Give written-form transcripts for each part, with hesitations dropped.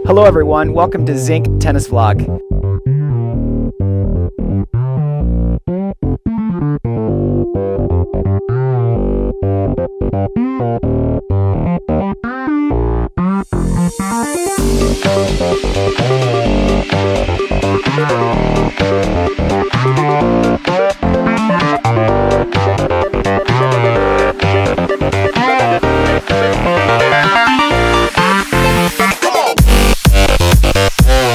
Hello everyone, welcome to Zink Tennis Vlog.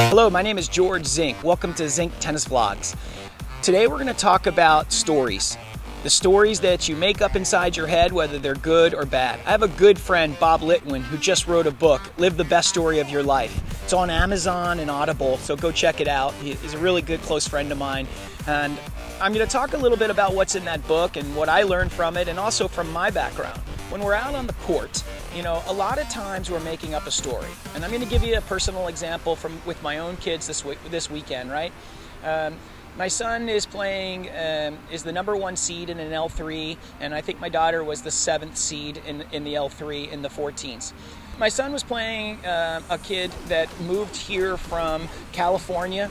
Hello, my name is George Zink. Welcome to Zink Tennis Vlogs. Today we're going to talk about stories. The stories that you make up inside your head, whether they're good or bad. I have a good friend, Bob Litwin, who just wrote a book, Live the Best Story of Your Life. It's on Amazon and Audible, so go check it out. He's a really good close friend of mine. And I'm going to talk a little bit about what's in that book and what I learned from it, and also from my background. When we're out on the court, a lot of times we're making up a story. And I'm going to give you a personal example with my own kids this weekend, right? My son is playing, is the #1 seed in an L3, and I think my daughter was the 7th seed in the L3 in the 14s. My son was playing a kid that moved here from California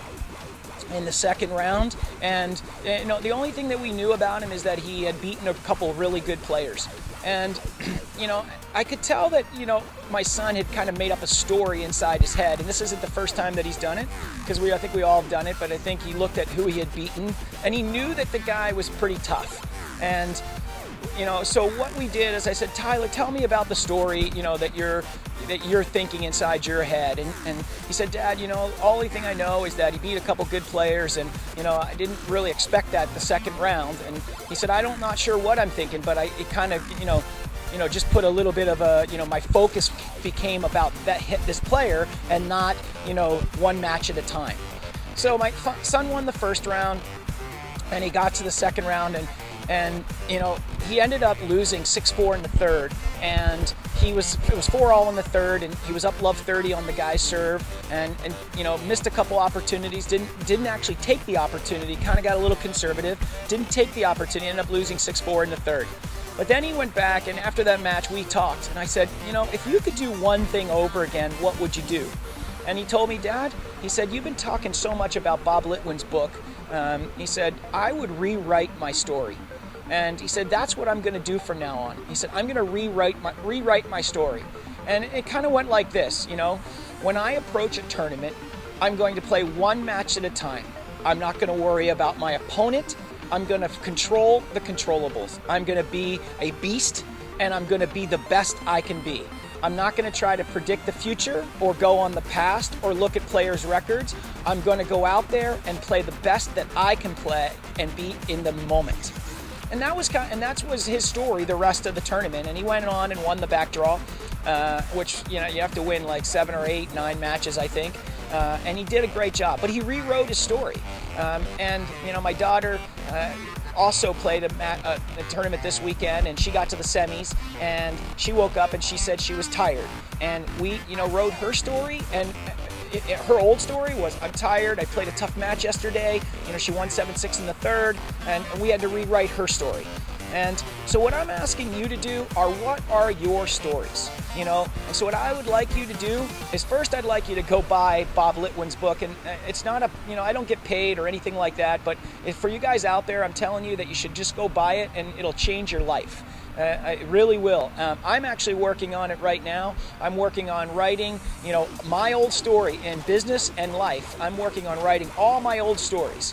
in the second round, and the only thing that we knew about him is that he had beaten a couple really good players. And I could tell that my son had kind of made up a story inside his head, and this isn't the first time that he's done it, because I think we all have done it, but I think he looked at who he had beaten and he knew that the guy was pretty tough. And so what we did is I said, Tyler, tell me about the story that you're thinking inside your head. And he said, Dad, only thing I know is that he beat a couple good players, and I didn't really expect that the second round. And he said, I'm not sure what I'm thinking, but it kind of just put a little bit of my focus became about this player and not one match at a time. So my son won the first round, and he got to the second round, and he ended up losing 6-4 in the third, and it was 4-all in the third, and he was up love 30 on the guy's serve, and missed a couple opportunities, didn't actually take the opportunity, kind of got a little conservative, didn't take the opportunity, ended up losing 6-4 in the third. But then he went back, and after that match we talked, and I said, if you could do one thing over again, what would you do? And he told me, Dad, he said, you've been talking so much about Bob Litwin's book. He said, I would rewrite my story. And he said, that's what I'm going to do from now on. He said, I'm going to rewrite my story. And it kind of went like this, when I approach a tournament, I'm going to play one match at a time. I'm not going to worry about my opponent. I'm going to control the controllables. I'm going to be a beast, and I'm going to be the best I can be. I'm not going to try to predict the future or go on the past or look at players' records. I'm going to go out there and play the best that I can play and be in the moment. And that was his story the rest of the tournament. And he went on and won the back draw, which you have to win like 7 or 8, 9 matches, I think. And he did a great job. But he rewrote his story. And my daughter also played a tournament this weekend, and she got to the semis, and she woke up and she said she was tired. And we wrote her story, and her old story was, I'm tired, I played a tough match yesterday, she won 7-6 in the third, and we had to rewrite her story. And so what I'm asking you to do are, what are your stories? And so what I would like you to do is, first I'd like you to go buy Bob Litwin's book, and it's not I don't get paid or anything like that, but for you guys out there, I'm telling you that you should just go buy it, and it'll change your life. It really will. I'm actually working on it right now. I'm working on writing, my old story in business and life. I'm working on writing all my old stories.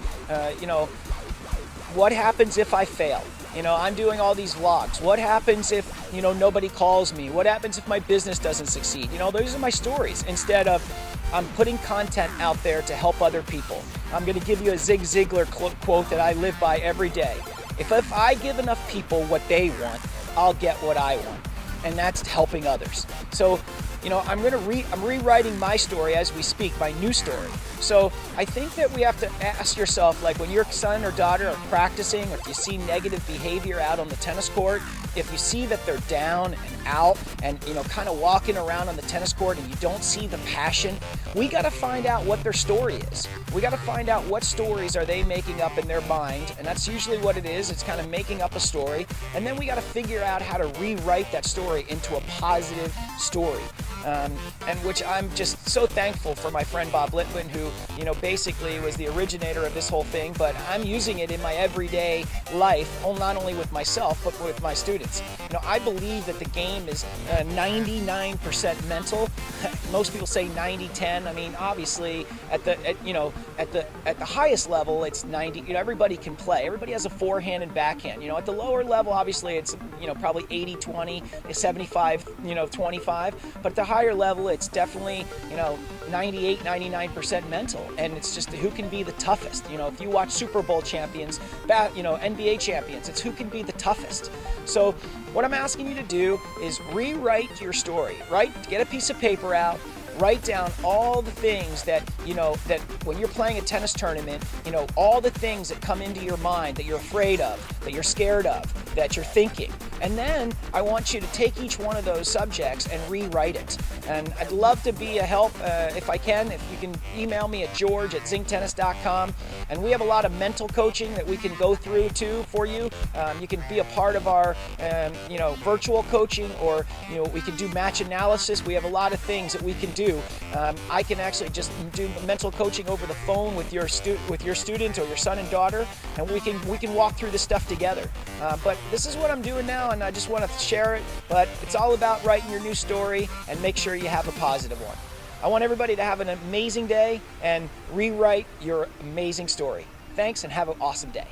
What happens if I fail? I'm doing all these vlogs. What happens if, nobody calls me? What happens if my business doesn't succeed? Those are my stories. Instead of, I'm putting content out there to help other people. I'm going to give you a Zig Ziglar quote that I live by every day. If I give enough people what they want, I'll get what I want. And that's helping others. So, I'm rewriting my story as we speak, my new story. So I think that we have to ask yourself, like when your son or daughter are practicing, or if you see negative behavior out on the tennis court, if you see that they're down and out and kind of walking around on the tennis court and you don't see the passion, we got to find out what their story is. We got to find out what stories are they making up in their mind, and that's usually what it is. It's kind of making up a story, and then we got to figure out how to rewrite that story into a positive story. and which I'm just so thankful for my friend Bob Litwin, who, you know, basically was the originator of this whole thing, but I'm using it in my everyday life, not only with myself, but with my students. You know, I believe that the game is 99% mental. Most people say 90-10. I mean, obviously, at the highest level, it's 90. You know, everybody can play. Everybody has a forehand and backhand. You know, at the lower level, obviously, it's, you know, probably 80-20, 75-25. But at the higher level, it's definitely, you know, 98-99% mental, and it's just who can be the toughest. You know, if you watch Super Bowl champions, you know, NBA champions, it's who can be the toughest. So what I'm asking you to do is rewrite your story, right? Get a piece of paper out, write down all the things that, you know, that when you're playing a tennis tournament, you know, all the things that come into your mind that you're afraid of, that you're scared of, that you're thinking. And then I want you to take each one of those subjects and rewrite it. And I'd love to be a help if I can. If you can email me at george@zinktennis.com. And we have a lot of mental coaching that we can go through too for you. You can be a part of our, you know, virtual coaching, or, you know, we can do match analysis. We have a lot of things that we can do. I can actually just do mental coaching over the phone with your student or your son and daughter, and we can walk through this stuff together. But this is what I'm doing now, and I just want to share it. But it's all about writing your new story, and make sure you have a positive one. I want everybody to have an amazing day and rewrite your amazing story. Thanks, and have an awesome day.